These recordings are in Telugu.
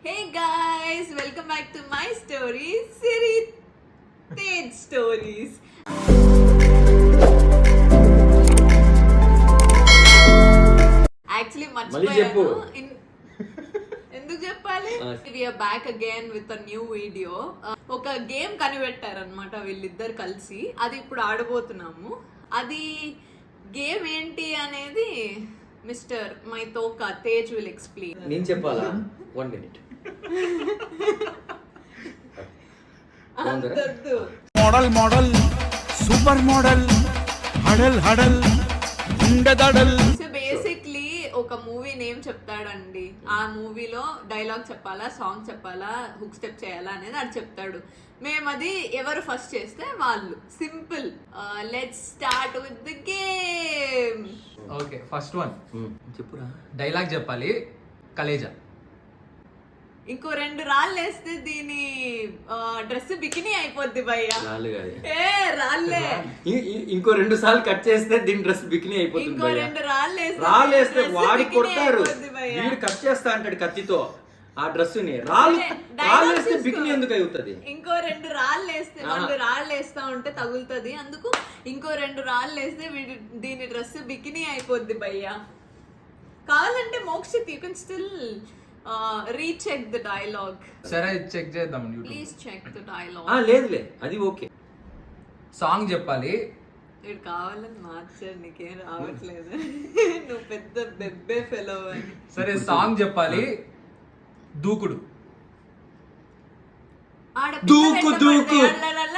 Hey guys, welcome back to my story, Siri Tej Stories. Actually, మర్చిపోయాను. ఎందుకు చెప్పాలి? We are back again with a new video. ఒక గేమ్ కనిపెట్టారనమాట వీళ్ళిద్దరు కలిసి. అది ఇప్పుడు ఆడబోతున్నాము. అది గేమ్ ఏంటి అనేది మిస్టర్ మై తోకా తేజ్ విల్ ఎక్స్ప్లెయిన్. నేను చెప్పాలా? 1 minute. Model model super model huddle huddle ఉండదడల్. సో బేసిక్లీ ఒక మూవీ నేమ్ చెప్తాడండి. ఆ మూవీలో డైలాగ్ చెప్పాలా, సాంగ్ చెప్పాలా, హుక్ స్టెప్ చేయాలా అనేది అది చెప్తాడు. మేము అది ఎవరు ఫస్ట్ చేస్తే వాళ్ళు. Simple. Let's start with the game. Okay, first one చెప్పురా. డైలాగ్ చెప్పాలి. కలేజా. ఇంకో 2 రాళ్ళు వేస్తే దీని డ్రెస్ బికినీ అయిపోద్ది భయ్యా. ఏ రాళ్ళే ఇంకో 2 సార్లు కట్ చేస్తే దీని డ్రెస్ బికినీ అయిపోతుంది. ఇంకో 2 రాళ్ళు వేస్తే వాడి కొడతారు. వీడు కట్ చేస్తా అంటాడు కత్తితో ఆ డ్రెస్ ని. రాళ్ళు వేస్తే బికినీ ఎందుకు అవుతుంది? ఇంకో 2 రాళ్ళు వేస్తే, వాళ్ళు రాళ్ళు వేస్తా ఉంటే తగులుతుంది. అందుకు ఇంకో 2 రాళ్ళు వేస్తే దీని డ్రెస్ బికినీ అయిపోద్ది భయ్యా. కావాలంటే Mokshit you can still recheck the dialogue. సరే, చెక్ చేద్దాం. Please check the dialogue. లేదులే, అది ఓకే. సాంగ్ చెప్పాలి. ఇది కావాలని మార్చారు, నీకేం రావట్లేదు. నువ్వు పెద్ద బెబ్బే ఫెలో అని. సరే, సాంగ్ చెప్పాలి. దూకుడు. దూకు దూకు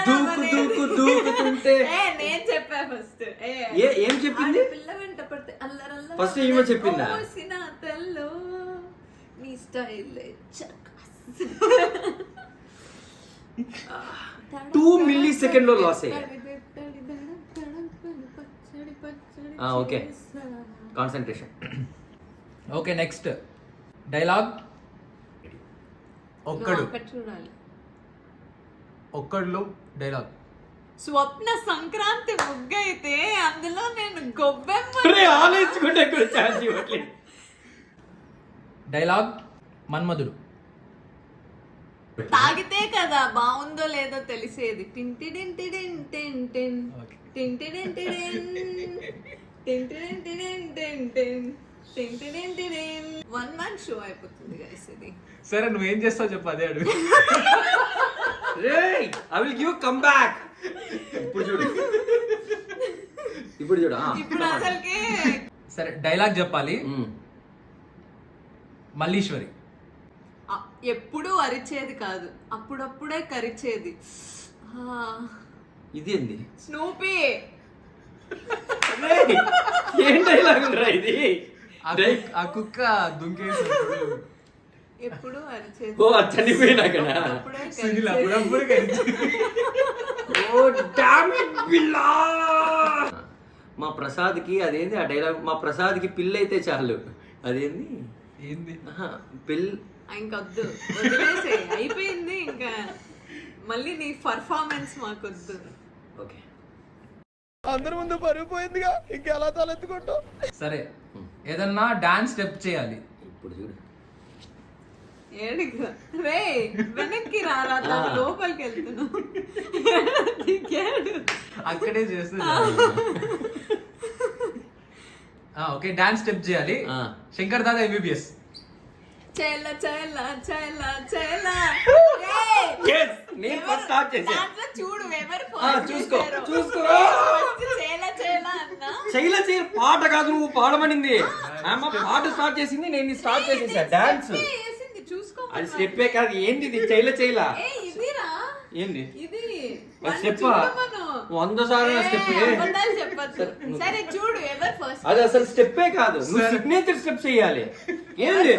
దూకు దూకు దూకుతుంటే నేను చెప్పా ఫస్ట్. ఏం చెప్పింది? పిల్ల వెంట పడితే అల్లరల్ల ఫస్ట్ ఈమె చెప్పిందా? తల్లో నీ స్టైల్ 2 millisecond లో లాస్ అయ్యా. Okay, concentration. Okay, next dialogue. ఒక్కడు. చూడాలి. ఒక్కడులో డైలాగ్. స్వప్న సంక్రాంతి ముగ్గైతే అందులో నేను గొబ్బెమ్మ. ఆలోచించుకుంటే ఛాన్స్ ఇవ్వట్లేదు. డైలాగ్. మన్మధుడు. తాగితే కదా బాగుందో లేదో తెలిసేది. టింటిడింటిడిన్ టిన్ టిన్ టింటిడింటిడిన్ టింటిడింటిడిన్ టిన్ టిన్ టింటిడింటిడిన్. 1 man షో అయిపోతుంది గైస్ ఇది. సరే, నువ్వేం చేస్తావు చెప్పు, అదే అడుగు. రేయ్, I will give come back. ఇప్పుడు చూడు. ఇప్పుడు అసలుకి. సరే, డైలాగ్ చెప్పాలి. మల్లీశ్వరి. ఎప్పుడూ అరిచేది కాదు, అప్పుడప్పుడే కరిచేది. ఇదేంది? స్నూపీ. ఏం డైలాగ్ రా ఇది? ఆ కుక్క దుంకేసి ఎప్పుడు అరిచేది. ఓ, చనిపోయినాక అప్పుడప్పుడు మా ప్రసాద్కి అదేంది ఆ డైలాగ్? మా ప్రసాద్కి పిల్ల అయితే చాలు. అదేంది? ఏంది? ఇంకొద్దు, వదిలేసే, అయిపోయింది. ఇంకా మళ్ళీ నీ పర్ఫార్మెన్స్ మాకొద్దు. ఓకే, అందరి ముందు పడిపోయిందిగా, ఇంకెలా తలెత్తుకుంటావు? సరే, ఏదన్నా డాన్స్ స్టెప్ చేయాలి. ఇప్పుడు చూడు. ఏడికి రే, వెనక్కి రారా, లోపలికి వెళ్తున్నావు. అక్కడే చేస్తుంది. ఓకే, డాన్స్ స్టెప్ చేయాలి. శంకర్ దాదా MBBS. చేలా చేలా చేలా చేలా. నేను ఫస్ట్ స్టార్ట్ చేశా. చూడు ఎవరు చూసుకో. చేలా చేలా అన్నా. శైల చేయ పాట కాదు, నువ్వు పాడమనింది. పాట స్టార్ట్ చేసింది, నేను స్టార్ట్ చేసేసా డాన్స్. చూసుకో, అది స్టెప్పే కాదు. ఏంది ఇది? చైలా ఏంది స్టెప్? 100 సార్లు స్టెప్. సరే చూడు ఎవరు ఫస్ట్. అది అసలు స్టెప్పే కాదు, నువ్వు సిగ్నేచర్ స్టెప్ చేయాలి. ఏంది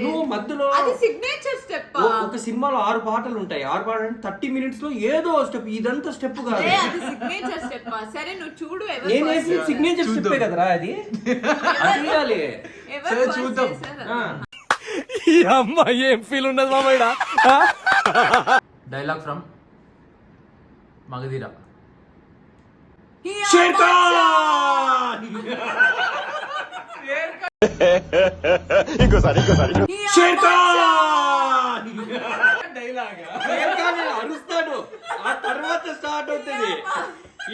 నువ్వు మధ్యలో? అది సిగ్నేచర్ స్టెప్. ఒక సినిమాలో 6 పాటలు ఉంటాయి. 6 పాటలు 30 minutes లో ఏదో స్టెప్. ఇదంతా స్టెప్ కాదు, అది సిగ్నేచర్ స్టెప్. సరే నువ్వు చూడు ఎవరు. నేను వేసి సిగ్నేచర్ స్టెప్పే కదరా అది. అది చేయాలి. ఎవరు చూద్దాం. ఈ అమ్మాయి ఏం ఫీల్ ఉన్నది మామయ్య? Dialogue from Magadheera. ఇంకోసారి తర్వాత స్టార్ట్ అవుతుంది.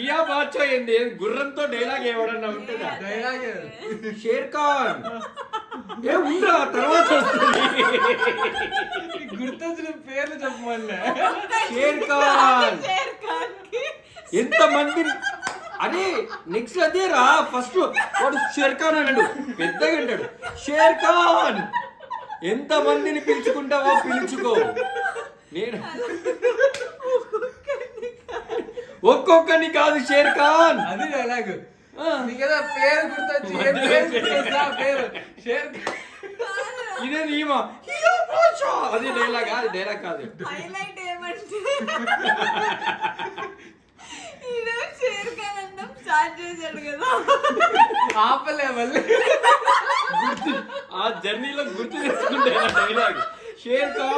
ఇయా బాచో ఏంది గుర్రంతో డైలాగ్ ఏమన్నా ఉంటుందా? డైలాగ్ షేర్ ఖాన్ ఏ ఉందా తర్వాత వస్తుంది. గుర్తొచ్చిన పేర్లు చెప్పమల్లే. షేర్ ఖాన్ షేర్ ఖాన్ కి ఎంత మంది అదే నెక్స్ట్ అదే రా. ఫస్ట్ వాడు షేర్ ఖాన్ అన్నాడు, పెద్దగా అంటాడు షేర్ ఖాన్. ఎంత మందిని పిలుచుకుంటావో పిలుచుకో. నేను ఒక్కొక్కని కాదు షేర్ ఖాన్. అది డైలాగ్. నీకేదో పేరు గుర్తొచ్చి ఏం పేరు గుర్తొచ్చా? పేరు షేర్ ఖాన్. ఇదే నియమా హియా బాచో. అది డైలాగ్, అది డైలాగ్ కాదు. హైలైట్ ఏమంటే ఈడు షేర్ ఖాన్ అన్నం స్టార్ట్ చేశాడు కదా, ఆపలే మళ్ళీ. గుర్తు ఆ జర్నీలో గుర్తు తెచ్చుకుంటే డైలాగ్ షేర్ ఖాన్.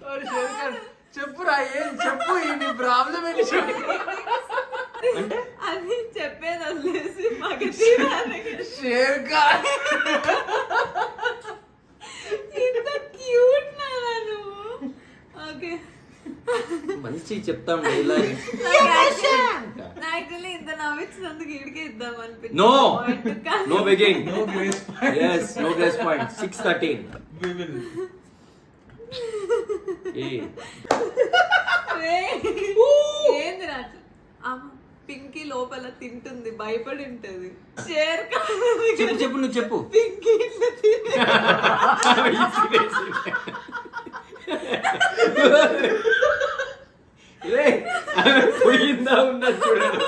వాడు షేర్ ఖాన్ చెప్పురా, ఏం చెప్పు, నీ ప్రాబ్లం ఏంటి చెప్పు. అంటే అది చెప్పేది వదిలేసి మగ షేర్ ఖాన్ ఇంత క్యూట్ నానా నువ్వు. ఓకే మంచి చెప్తాం డైలాగ్. యాక్చువల్లీ ఇంత నవ్వించినందుకు ఇడికే ఇద్దాం అనిపించింది. No. No begging. No grace. Yes, no grace point. 6:13. We will. ఏ ఏంది రాట్లు పింకీ లోపల తింటుంది, భయపడి ఉంటది. షేర్ ఖాన్ చెప్పు చెప్పు నువ్వు చెప్పు. పింకీ ఇట్లా తినే పోయిందా ఉన్నా చూడండి.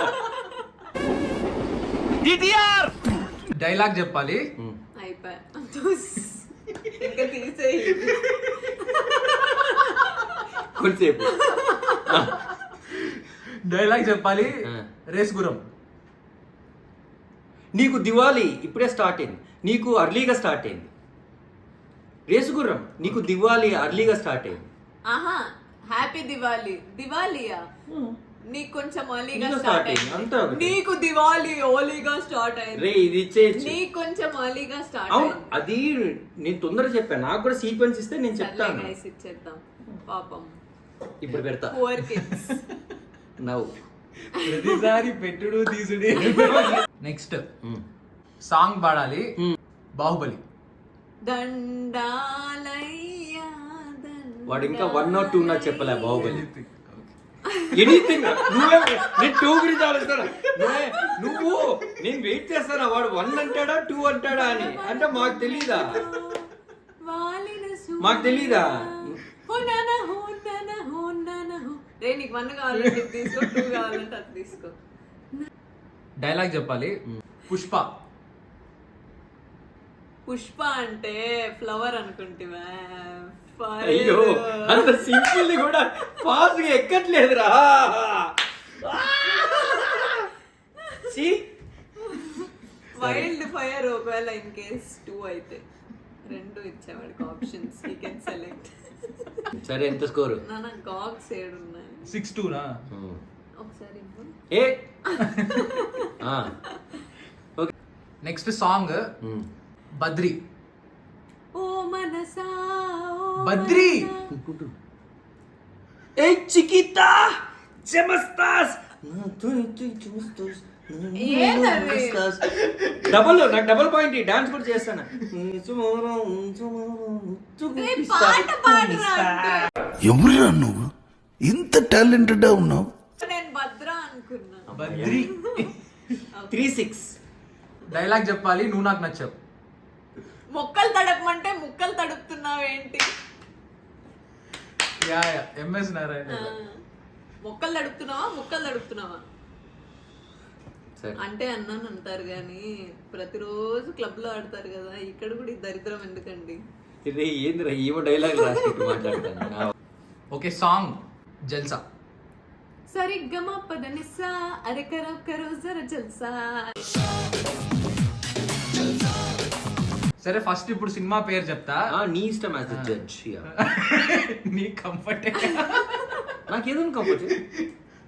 డైలాగ్ చెప్పాలి. అయిపోయా ఇంకా తీసేయి. కొంచెంసేపు డైలాగ్ చెప్పాలి. రేస్ గురం. నీకు దివాళీ ఇప్పుడే స్టార్ట్ అయింది, నీకు అర్లీగా స్టార్ట్ అయింది. రేసుగుర్రం నీకు దివాళీ అర్లీగా స్టార్ట్ అయింది. ఆహా హ్యాపీ దివాలి. దివాళీయా నీకు కొంచెం ఓలీగా ఇంకా స్టార్ట్ start అయింది. అంతా అయింది. ఒకటే. నీకు దివాళీ ఓలీగా స్టార్ట్ రే అయింది. ఇది ఇచ్చేయచ్చు. నీకు కొంచెం ఓలీగా స్టార్ట్ అవును అయింది. అది నేను తొందరగా చెప్పాను, నాకు కూడా సీక్వెన్స్ ఇస్తే నేను చెప్తాను. గైస్ ఇచ్చేద్దాం పాపం ఇప్పుడు పెడతా పువర్ కిడ్స్. నవ్వు. ప్రతిసారి పెట్టుడు తీసుడు. నెక్స్ట్ సాంగ్ పాడాలి. బాహుబలి. దండాలయ్యా వాడు ఇంకా 1 or 2 నాకు చెప్పలే బాహుబలి. ఎనీథింగ్ నువ్వే నేను 2 గురించి ఆలోచిస్తాను. నువ్వు నేను వెయిట్ చేస్తానా వాడు 1 అంటాడా 2 అంటాడా అని. అంటే మాకు తెలీదా, మాకు తెలీదా. రే నీకు 1 కావాలంటే ఇది తీసుకో, 2 కావాలంటే అది తీసుకో. డైలాగ్ చెప్పాలి. పుష్ప. పుష్ప అంటే ఫ్లవర్ అనుకుంటివా? అయ్యో అంత సింపుల్ కూడా ఫాస్ట్ గా ఎక్కట్లేదురా. వైల్డ్ ఫైర్ ఒకవేళ ఇన్ కేస్ 2 అయితే 2 ఇచ్చేవాడికి ఆప్షన్స్, హీ కెన్ సెలెక్ట్. సరే ఎంత స్కోరు? నాన్న గాగ్స్ 7 ఉన్నాయి. 6-2 నా. ఒకసారి ఇవ్వు. ఏ ఓకే నెక్స్ట్ సాంగ్ బద్రి. ఓ మనసా ఓ బద్రి. మనసా. ఏ చికితా చెమస్తాస్ ఏంటది? డబుల్ నాకు డబుల్ పాయింట్. డాన్స్ కూడా చేస్తాను. ఏ పాట పాడరా అంటే. ఎవరురా నువ్వు ఇంత టాలెంటెడ్ ఉన్నావు? నేను భద్ర అనుకున్నా. బద్రి. 3-6. డైలాగ్ చెప్పాలి. నువ్వు నాకు నచ్చావు. మొక్కలు తడపమంటే ముక్కలు తడుపుతున్నావు ఏంటి? Yeah MS Narayana. మొక్కలు తడుపుతున్నావా ముక్కలు తడుపుతున్నావా సరే అంటే అన్నాను అంటారు కానీ ప్రతిరోజు క్లబ్ లో ఆడతారు కదా, ఇక్కడ కూడా ఈ దరిద్రం ఎందుకండి? ఇది ఏందిరా ఏమో డైలాగ్ రాసిట్టు మాట్లాడతాను. ఓకే సాంగ్ జల్సా. సరిగ్గమ పదనిసా అరెకరో కరో జర జల్సా. సరే ఫస్ట్ ఇప్పుడు సినిమా పేరు చెప్తా. నీ ఇష్టం యాజ్ ఎ జడ్జ్. నీ కంఫర్ట్. నాకేదో comfort.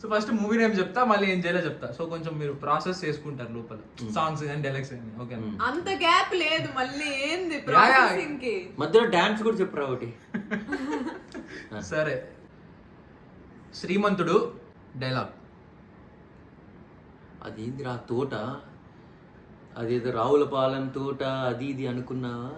So first movie name చెప్తా, మళ్ళీ ఏం చేయాలో చెప్తా. సో కొంచెం మీరు ప్రాసెస్ చేసుకుంటారు లోపల సాంగ్స్ కానీ డైలాగ్స్ కానీ. ఓకే అంత గ్యాప్ లేదు మళ్ళీ ఏంది ప్రాసెసింగ్ కి. మధ్యలో డాన్స్ కూడా చెప్పురా ఒకటి. సరే శ్రీమంతుడు డైలాగ్. అదేందిరా తోట, అదేదో రావులపాలెం తోట అది ఇది అనుకున్నావా?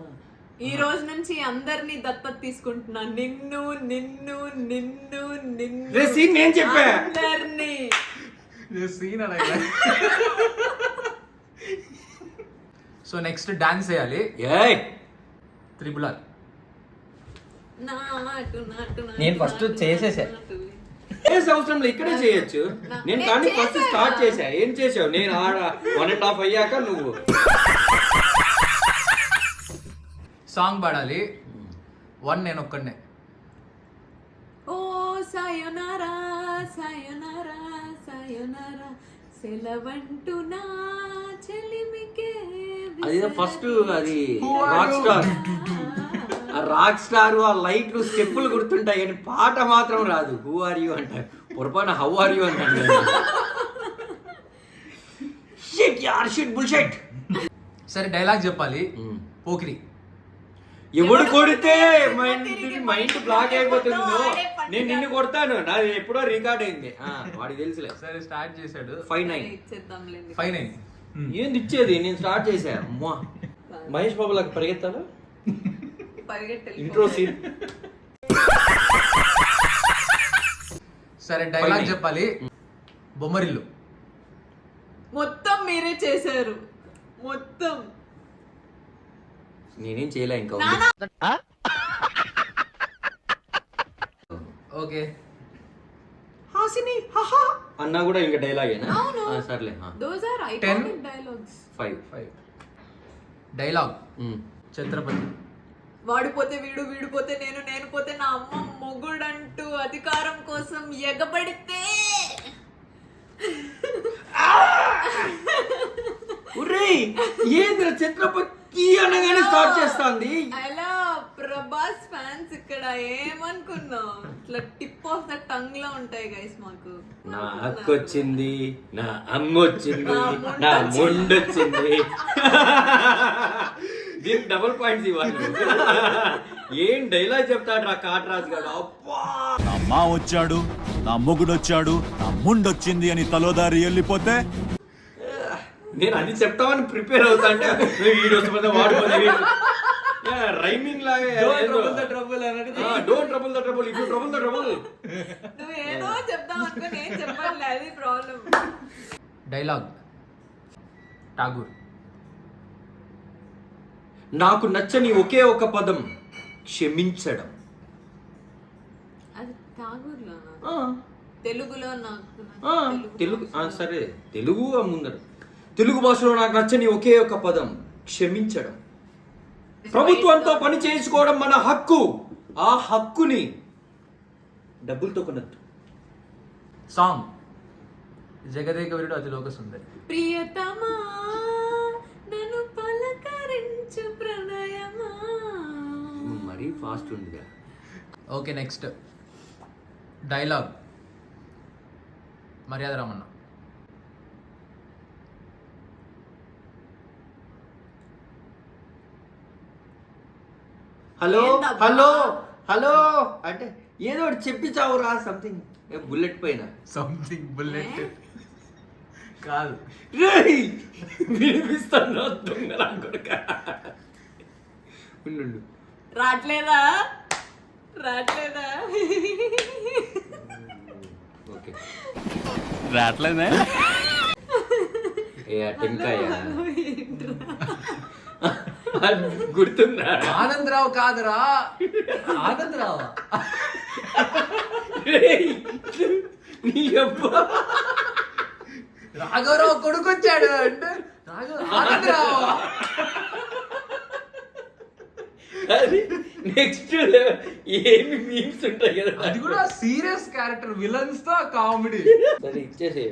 ఈ రోజు నుంచి అందరినీ దత్తత తీసుకుంటున్నా. నిన్ను నిన్ను నిన్ను నిన్ను రే సీన్ నేను చెప్పా. అందరినీ. సీన్ అనగా. సో నెక్స్ట్ డాన్స్ చేయాలి. ఏయ్ త్రిపుల్ ఆర్. నాటు నాటు నేను first చేసేసా. అవసరం ఇక్కడే చేయొచ్చు. నేను కానీ ఫస్ట్ స్టార్ట్ చేసా. ఏం చేసావు? నేను ఆడ 1.5 అయ్యాక నువ్వు సాంగ్ పాడాలి. 1 నేను ఒక్కడనే. ఓ సాయోనారా సాయోనారా సాయోనారా సెలవంటూ నా చెలిమికే అది ఫస్ట్ అది రాక్ స్టార్. ఆ రాక్ స్టార్ ఆ లైట్లు స్టెప్పులు గుర్తుంటాయి కానీ పాట మాత్రం రాదు. హూ ఆర్ యూ అంటారు, పొరపాటున హౌ ఆర్ యూ అంటారు. షిట్ యార్ షిట్ బుల్షిట్. సరే డైలాగ్ చెప్పాలి. పోకిరి. ఎవడు కొడితే మైండ్ బ్లాక్ అయిపోతుందో నేను నిన్ను కొడతాను. నాది ఎప్పుడో రికార్డ్ అయింది. వాడికి తెలుసులే. సరే స్టార్ట్ చేశాడు. 5-9 ఇచ్చేద్దాంలేండి. 5-9. ఏంది ఇచ్చేది? నేను స్టార్ట్ చేశా. అమ్మా మహేష్ బాబు లాగా పరిగెత్తాను. Intro scene. సరే డైలాగ్ 5-9 చెప్పాలి. బొమ్మరిల్లు. మొత్తం మీరే చేశారు. మొత్తం నేనేం చేయలే ఇంకా. ఓకే. హాసిని హహా అన్నా కూడా ఇంకా డైలాగేనా? అవును. సర్లే. those are iconic dialogues. 5 dialogue Chatrapathi. వాడిపోతే వీడు, వీడిపోతే నేను, నేను పోతే నా అమ్మ మొగుడంటూ అధికారం కోసం ఎగబడితే ఏంద్ర ఛత్రపతి అనగానే స్టార్ట్ చేస్తాంది. అలా ప్రభాస్ ఫ్యాన్స్ ఇక్కడ ఏమనుకున్నావు? ఇట్లా టిప్ ఆఫ్ ద టంగ్ లో ఉంటాయి గైస్ మాకు. నా అక్క వచ్చింది, నా అమ్మ వచ్చింది, నా ముండొచ్చింది. దీనికి డబుల్ పాయింట్స్ ఇవ్వాలి. ఏం డైలాగ్ చెప్తాడు రా కాటరాజు గారు. అబ్బా నా అమ్మ వచ్చాడు, నా మొగుడు వచ్చాడు, నా ముండొచ్చింది అని తలోదారి వెళ్ళిపోతే నేను అది చెప్తామని ప్రిపేర్ అవుతా అంటే వీడియో వాడుకోండి రైమింగ్ లాగా. Don't trouble the trouble, if you trouble the trouble. నువ్వు ఏదో చెప్తావు అనుకో, నేను చెప్పట్లే, అది ప్రాబ్లం. డైలాగ్ ఠాగూర్. నాకు నచ్చని ఒకే ఒక పదం క్షమించడం. అది ఠాగూర్లోనా? తెలుగులో నాకు తెలుగు సరే తెలుగు ముందర. తెలుగు భాషలో నాకు నచ్చని ఒకే ఒక పదం క్షమించడం. ప్రభుత్వంతో పని చేయించుకోవడం మన హక్కు. ఆ హక్కుని డబ్బులతో కొనద్దు. సాంగ్ జగదేక వీరుడు అతిలోక సుందరి. ప్రియతమా నన్ను పలకరించు ప్రణయమా. మరీ ఫాస్ట్ ఉందిగా. ఓకే నెక్స్ట్ డైలాగ్ మర్యాద రామన్న. హలో హలో హలో అంటే ఏదో ఒకటి చెప్పి చావురా. సంథింగ్ బుల్లెట్ పైన సంథింగ్ బుల్లెట్ కాదు. వినిపిస్తాను దొంగలా కొడుక. ఉండు. రాట్లేదా? రాట్లేదా? ఓకే రావట్లేదే. ఏ టెంకాయ గుర్తుందా? ఆనందరావు కాదురా, ఆనందరావు. నీ అబ్బా రాఘవరావు కొడుకొచ్చాడు అంటే ఆనందరావు. అది నెక్స్ట్ ఏమి మీమ్స్ ఉంటాయి కదా. అది కూడా సీరియస్ క్యారెక్టర్, విలన్స్ తో కామెడీ. సరే ఇచ్చేసే.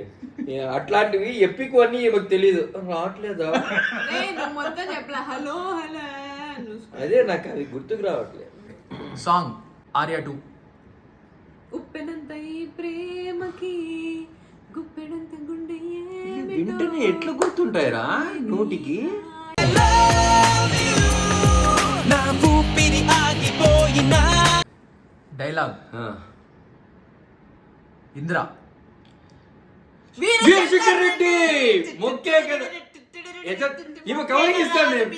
అట్లాంటివి ఎపిక్ అన్ని మాకు తెలీదు. రావట్లేదా? నువ్వు మొత్తం చెప్పలే. Hello hello. అదే నాకు అది గుర్తుకు రావట్లేదు. సాంగ్ ఆర్యా 2. ఉప్పెనంత ఈ ప్రేమకి గుప్పెడంత గుండె వెంటనే ఎట్లా గుర్తుంటాయిరా నోటికి? డైలాగ్ ఇంద్ర. వీరశేఖర్ రెడ్డి మొక్కే కదా ఇవ కవరింగ్ ఇస్తాను నేను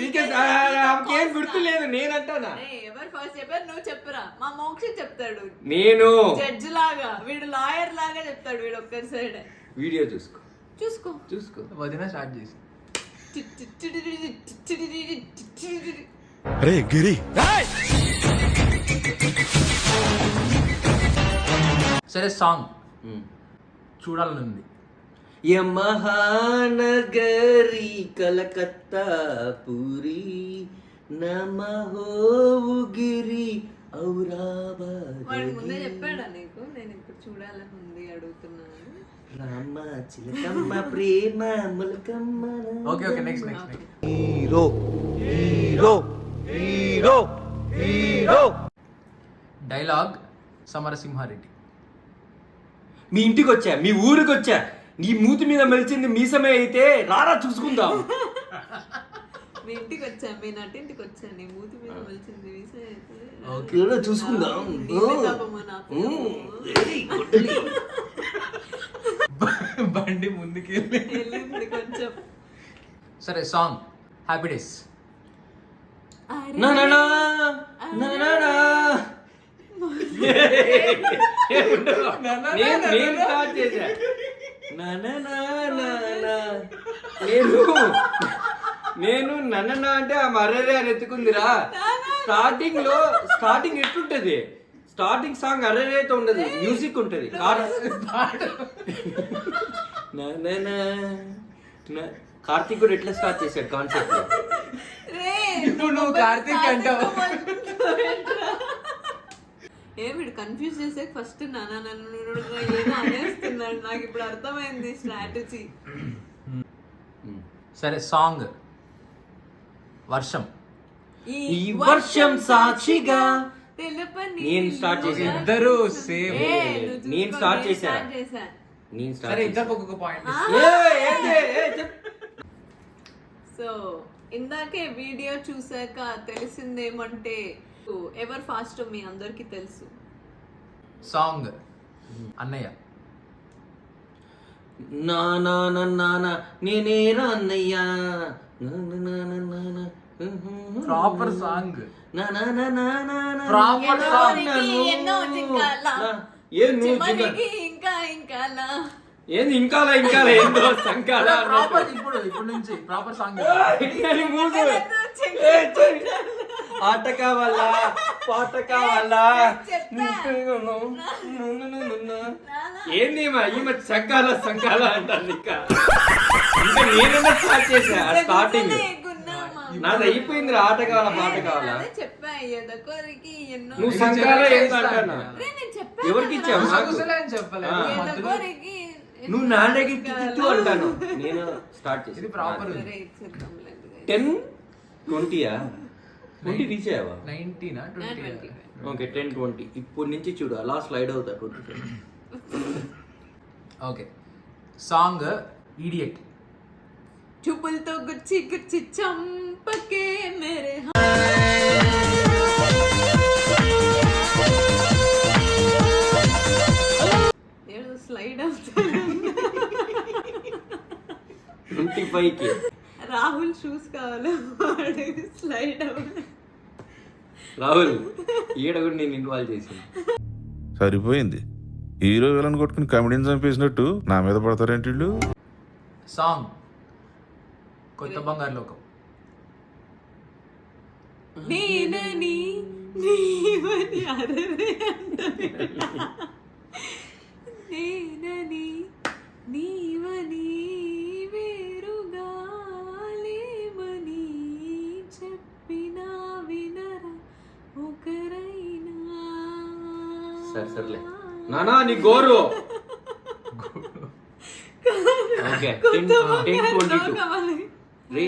ఏం గుర్తులేదు నేనంటానా. ఎవరు ఫస్ట్ చెప్పారు? నువ్వు చెప్పురా. మా మోక్ష చెప్తాడు, నేను జడ్జ్ లాగా, వీడు లాయర్ లాగా చెప్తాడు. వీడు ఒక్కరి సైడ్. వీడియో చూసుకో చూసుకో చూసుకో. వదిన స్టార్ట్ చేసి. రే గిరి సరే సాంగ్ చూడాలని ఉంది. మహానగరి కలకత్తా పూరి నమహోగిరి ఔరాబాద్ వాడు ముందే చెప్పాడా నీకు? నేను ఇప్పుడు చూడాలని ఉంది అడుగుతున్నాను. రామ చిలకమ్మ ప్రేమ ములకమ్మ. Okay okay next next hero hero hero hero. Dialogue Samarasimha Reddy. మీ ఇంటికి వచ్చా, మీ ఊరికి వచ్చా, నీ మూతి మీద మెలిచింది మీసమే అయితే రారా చూసుకుందాం. మీ ఇంటికి వచ్చా, మీ నటింటికి వచ్చా, నీ మూతి మీద మలిచింది వీసే అయితే ఓకే చూసుకుందాం. నీవే తాపమా నాకు. బండి ముందుకి వెళ్ళింది కొంచెం. సరే సాంగ్ హ్యాపీ డేస్. అరే, నా నా నా నా నా నా. నేను స్టార్ట్ చేశా. నా నా నా నా నా. నేను నన్న అంటే ఆ మర్రరే అని ఎత్తుకుందిరా. స్టార్టింగ్ ఎట్లుంటది? స్టార్టింగ్ సాంగ్ అర్రరేతో ఉండదు, మ్యూజిక్ ఉంటది. కార్తీక్ కూడా ఎట్లా స్టార్ట్ చేశాడు కాన్సెప్ట్? రే, ఇప్పుడు నువ్వు కార్తీక్ అంటావు. వీడు కన్ఫ్యూజ్ చేసే ఫస్ట్ నాన్న నన్ను ఏదో అనేస్తున్నాడు. నాకు ఇప్పుడు అర్థమైంది స్ట్రాటజీ. సరే సాంగ్ వర్షం. ఈ వర్షం సాక్షిగా తెలుపని నేను స్టార్ట్ చేశాను. ఇద్దరు సేమ్. నేను స్టార్ట్ చేశా. నేను సరే స్టార్ట్ ఇద్దరు ఒక్కొక్క పాయింట్. సో ఇందాకే వీడియో చూసాక తెలిసిందేమంటే ఎవరు ఫాస్ట్ మీ అందరికి తెలుసు. సాంగ్ అన్నయ్య. నానా నానా నేనేరా అన్నయ్యా. Proper song. Proper song. ఎన్నో జింకాల, చిమనికి ఇంకా ఇంకాలా. ఏంది ఇంకాలా ఇంకాలా ఏందో సంకాల. ప్రాపర్ ఇప్పుడు నుంచి ప్రాపర్ సాంగ్. ఆట కావాలా పాట కావాలా? ఏంది ఈమె సంకాల అంటాను. ఇంకా నేనన్నా స్టార్ట్ చేసా. స్టార్టింగ్ నాది అయిపోయింది. ఆట కావాలా పాట కావాలా? చెప్పా ఎదకొరికి ఎన్నో. నువ్వు సంకాల ఏంటంటానా? ఎవరికి ఇచ్చావు? చెప్పలేదు. ఎదకొరికి నువ్వు నాన్నకి తిట్టు అంటాను. నేను స్టార్ట్ చేసి ఇది ప్రాపర్. 10-20 20 రీచ్ అయ్యావా? 19 ఓకే 10-20. ఇప్పుడు నుంచి చూడు అలా స్లైడ్ అవుతా 25. Okay song idiot. చూపులతో గుచ్చి గుచ్చి చంపకే మేరే ఏదో స్లైడ్ అవుతాడు. 25కి రాహుల్ షూస్ కావాలి, స్లైడ్ అవ్వాలి. రాహుల్ ఈడ కూడా నేను ఇన్వాల్వ్ చేసాను. సరిపోయింది. హీరో విలన్ కొట్టుకుని కమెడీని చంపేసినట్టు నా మీద పడతారేంటి వీళ్ళు? సాంగ్ కొత్త బంగారు లోకం. నేనని నీవని అరరే నేనని నీవని వేరుగా లేమని చెప్పినా వినరా ఒకరైనా. సర్లే నానా నీ గోరు. ఓకే 10-22. రే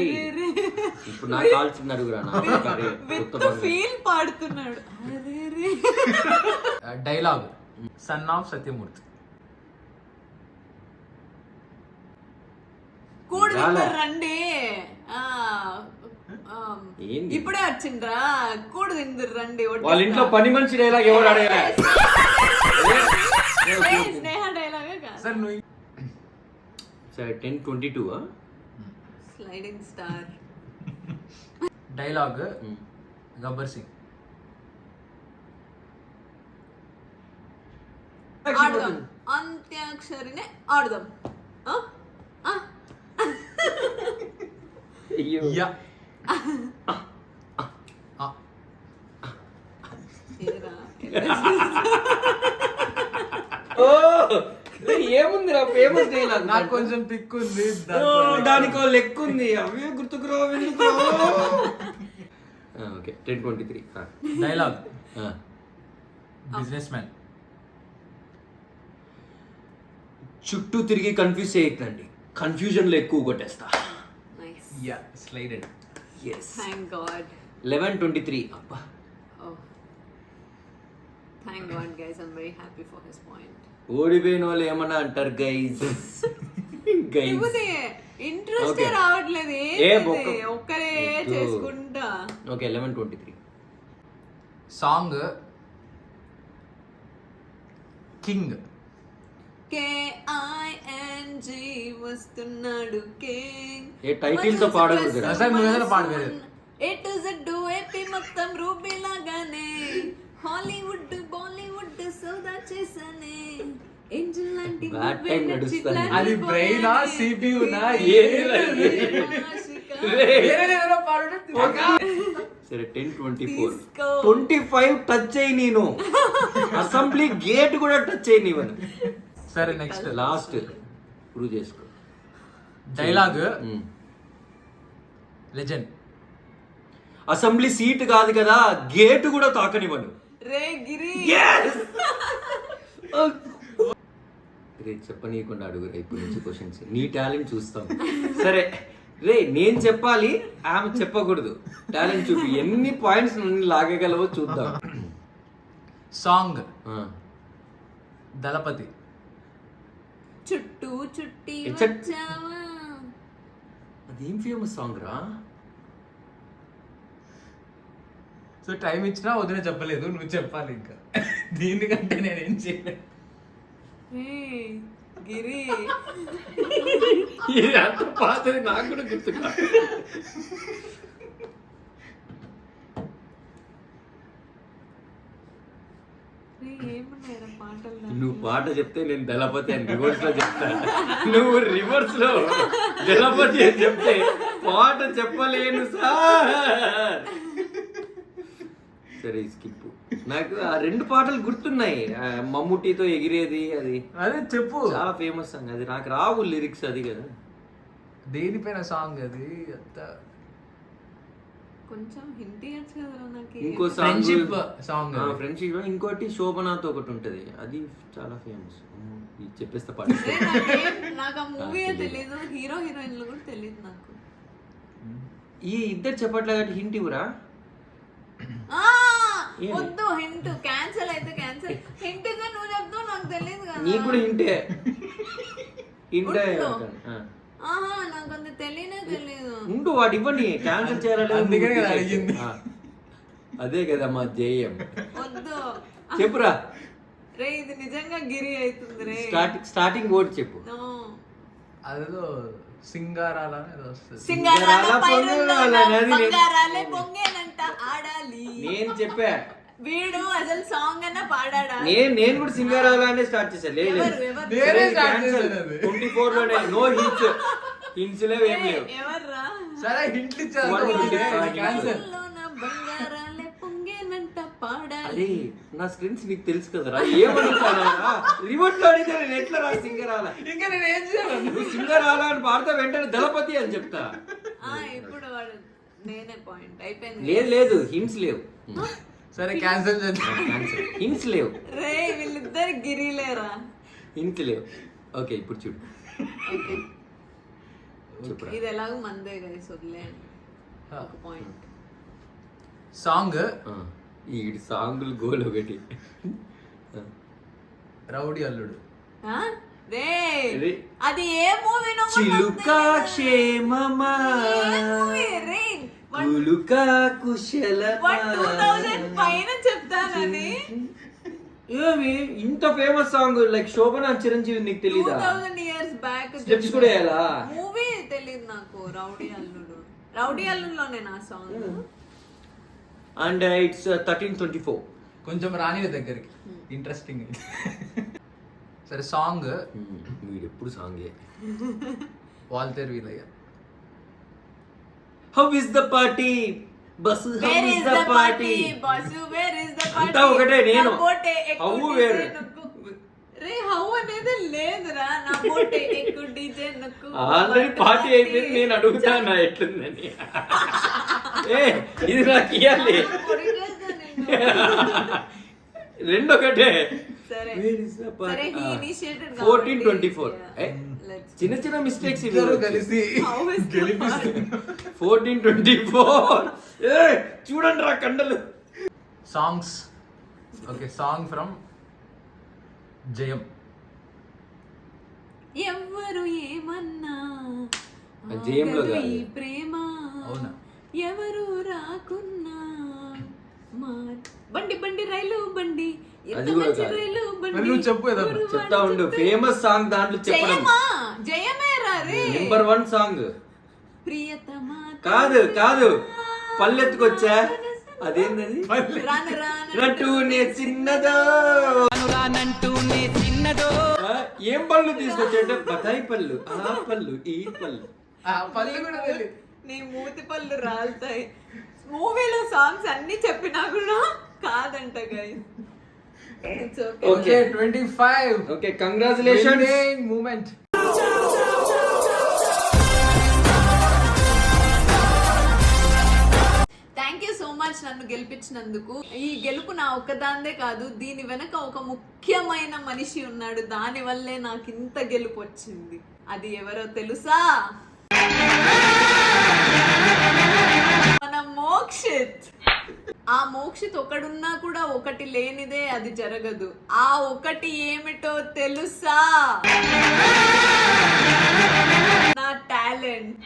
ఇప్పుడు నాకు కాల్సింది అడుగురా. విత్ ఫీల్ పాడుతున్నాడు. అరే రే. Dialogue son of Satyamurthy. కూడి రండి. ఏంది? ఇప్పుడే వచ్చిండ్రా కూడి తిందురు రండి. వాళ్ళ ఇంట్లో పని మనిషి డైలాగ్ ఎవరు అడగలే. స్నేహ డైలాగే కాదు. సార్ నువ్వు సరే 10-22 sliding star. Dialogue Gabbar Singh. ఆడదాం అంత్యాక్షరినే ఆడదాం. ఆ? ఆ? అయ్యో యా ఏరా, ఓ ఏముందిరా ఫేమస్ డైలాగ్. నాకు కొంచెం థిక్ ఉంది దానికి ఒక లెక్క ఉంది, అవే గుర్తుకురావు ఎందుకు. Okay 10-23 dialogue business man. చుట్టూ తిరిగి కన్ఫ్యూజ్ చేయకండి, కన్ఫ్యూజన్ లో ఎక్కువ కొట్టేస్తా. Nice. Yeah slided. Yes thank God. 11-23 అబ్బా. Oh. Thank God, guys. I'm very happy for his point. ఓడిపోయిన వాళ్ళు ఏమన్నా అంటారు గైజ్. లేకపోతే ఇంట్రెస్ట్ Okay. రావట్లేదు. ఏ ఏంటి బొక్క. ఒక్కరే వద్దు. చేసుకుంటా. Okay 11-23 song king. KING వస్తున్నాడు king. ఏ టైటిల్ తో పాడకూడదురా. సార్ నువ్వు ఏదైనా పాడు వేరే. A to Z AP మొత్తం రూబీ లాగానే హాలీవుడ్ బాలీవుడ్ సౌదా చేసానే ఏంజల్ లాంటి Bad time నడుస్తుంది. అది బ్రెయిన్ ఆ CPU నా సరే 10-24 తీసుకో. 25 టచ్ అయ్యి నేను అసెంబ్లీ గేట్ కూడా టచ్ అయ్యి నీవను. సరే నెక్స్ట్ లాస్ట్ ప్రూవ్ చేసుకో. డైలాగ్ మ్మ్. లెజెండ్. అసెంబ్లీ సీట్ కాదు కదా, గేట్ కూడా తాకనివ్వను. రే గిరి. రే చెప్పనీయకుండా అడుగురా ఇప్పటి నుంచి క్వశ్చన్స్. నీ టాలెంట్ చూస్తాం. సరే రే నేను చెప్పాలి, ఆమె చెప్పకూడదు. టాలెంట్ చూపి, ఎన్ని పాయింట్స్ నన్ను లాగగలవో చూద్దాం. సాంగ్ ఆ. దళపతి. చుట్టూ చుట్టి ఏ చెట్- వచ్చావా. అదేం ఫేమస్ సాంగ్ రా. సో టైం ఇచ్చినా వదిన చెప్పలేదు, నువ్వు చెప్పాలి ఇంకా. దీనికంటే నేనేం చేయలేదు. రే గిరి. ఇది అంత పాతది నాకు కూడా గుర్తు కాదు. రే ఏమున్నాయిరా పాటలు నాకు? నువ్వు పాట చెప్తే నేను దళపతి అని రివర్స్ లో చెప్తా. నువ్వు రివర్స్ లో దళపతి అని చెప్తే పాట చెప్పలేను సార్. సరే స్కిప్. నాకు ఆ 2 పాటలు గుర్తున్నాయి. ఆ మమ్ముటితో ఎగిరేది, అది అదే చెప్పు. చాలా ఫేమస్ సాంగ్. అది నాకు రావు లిరిక్స్, అది కదా. దేనిపైన సాంగ్ అది అంత కొంచెం హింట్ ఇవ్వచ్చు కదరా నాకు. ఇంకో ఫ్రెండ్షిప్ సాంగ్. ఫ్రెండ్షిప్. ఇంకోటి శోభనాతో ఒకటి ఉంటది, అది చాలా ఫేమస్. ఇది చెప్పేస్తే పాట. రే, నాకు ఆ మూవీ తెలీదు, హీరో హీరోయిన్లు కూడా తెలియదు నాకు. ఈ ఇద్దరు చెప్పట్లే కాబట్టి హింట్ ఇవ్వరా. ఆ, ఏమి? వద్దు హింట్. క్యాన్సిల్ అయితే క్యాన్సిల్. హింట్ ఇస్తే నువ్వు చెప్తావు, నాకు తెలియదు కదా. నీకు కూడా హింటే. హింటే ఉండు. ఆహా, నాకు అంత తెలియనే తెలియదు. ఉండు, వాడు ఇవ్వండి. క్యాన్సిల్ చేయాలంటే అందుకనే కదా అడిగింది. ఆ. అదే కదా మా జేఎం. వద్దు. చెప్పురా. రే ఇది నిజంగా గిరి అవుతుంది రే. స్టార్టింగ్ వర్డ్ చెప్పు. No. అదేదో సింగారాల ఏదో వస్తుంది. సింగారాల పైరుల్లోన సింగారాల నది. బంగారాలే పొంగేనంట ఆడాలి. నేను చెప్పా. వీడు అసలు సాంగ్ అన్న పాడాడా? నేను కూడా సింగారాలనే స్టార్ట్ చేశాను. లేదు ఎవరు, ఎవరు? నేనే స్టార్ట్ చేశాను అది. 24 లోనే నో హింట్స్. హింట్స్ లేవు, ఏం లేవు. ఎవర్రా? సరే హింట్లు One minute. క్యాన్సర్. పైరుల్లోన బంగారాలే పొంగేనంట పాడాలి. అదే నా స్క్రీన్స్ నీకు తెలుసు కదరా. ఏమనుకోవాలా రిమోట్ లో అడిగితే నేను ఎట్లా రా సింగరాల. ఇంకా నేను ఏం చేయాలి? నువ్వు సింగరాల అని పాడితే వెంటనే దళపతి అని చెప్తా. ఇప్పుడు వాడు నేనే పాయింట్ అయిపోయింది. లేదు హింట్స్ లేవు. సరే క్యాన్సల్ చేద్దాం. హింట్స్ లేవు. రే వీళ్ళిద్దరు గిరిలేరా? హింట్స్ లేవు. ఓకే ఇప్పుడు చూడు. ఓకే చెప్పురా. ఇది ఎలాగో మందే గైస్, వదిలేయండి. ఒక పాయింట్. సాంగ్ ఈ సాంగులు గోల్ ఒకటి. రౌడీ అల్లుడు. రే రే. అది ఏ మూవీ? చిలుకా క్షేమమా కులుకా కుశలమా. 2000 పైన చెప్తానని ఏమి ఇంత ఫేమస్ సాంగ్ లైక్ శోభన చిరంజీవి నీకు తెలీదా 2000 years బ్యాక్ స్టెప్స్ కూడా వేయాలా మూవీ తెలియదు నాకు. రౌడీ అల్లుడులోనే నా సాంగ్. And it's 1324. కొంచెం రాని దగ్గరికి ఇంట్రెస్టింగ్. సరే సాంగ్ వీడు ఎప్పుడు సాంగే. Waltair Veerayya. How is the party boss, how Where is is the the party party? Boss, where is the party? అంతా ఒకటే నేను. నా బోటే ఎక్కు హౌ DJ వేరు. నొక్కు. రే హౌ అనేది లేదురా. నా బోటే ఎక్కు డీజే నొక్కు. ఆల్రెడీ పార్టీ అయిపోయింది. నేను అడుగుతాను ఎట్లుందని. ఏ ఇది నాకు ఇయ్యాలి. రెండు ఒకటే. సరే Where is the party? సరే he initiated 1424. Let's చిన్న చిన్న మిస్టేక్స్ ఇవి ఇద్దరు కలిసి how is the party? 1424. ఏ చూడండి రా కండలు. సాంగ్స్. ఓకే సాంగ్ ఫ్రమ్ జయం. ఎవ్వరు ఏమన్నా జయంలో ఆగదు కాదు. ఈ ప్రేమ. అవునా? ఎవరు రాకున్నా బండి బండి రైలు బండి ఎంత అది కూడా మంచి కాదు. రైలు బండి. మరి నువ్వు చెప్పు ఏదన్నా. ఊరు చెప్తా వాడు ఉండు. చెప్తే- ఫేమస్ సాంగ్ దాంట్లో చెప్పడం. జయమా జయమేరా రే. నెంబర్ 1 సాంగ్ ప్రియతమా కాదు పల్లెత్తుకొచ్చా. అదేంటది? రాను రాను రట్టునే చిన్నదో. ఆ, ఏం పళ్ళు తీసుకొచ్చా? బతాయి పళ్ళు, ఆ పళ్ళు, ఈ పళ్ళు. పల్లె కూడా తెలియదు. నీ మూతి పళ్ళు రాలుతాయి. మూవీలో సాంగ్స్ అన్ని చెప్పినా కూడా కాదంట guys. It's okay. Okay 25. Okay congratulations. Moment. Thank you so much నన్ను గెలిపించినందుకు. ఈ గెలుపు నా ఒక్కదాందే కాదు, దీని వెనక ఒక ముఖ్యమైన మనిషి ఉన్నాడు. దాని వల్లే నాకు ఇంత గెలుపు వచ్చింది. అది ఎవరో తెలుసా? మన మోక్షిత్. ఆ మోక్షిత్ ఒకడున్నా కూడా ఒకటి లేనిదే అది జరగదు. ఆ ఒకటి ఏమిటో తెలుసా? నా టాలెంట్.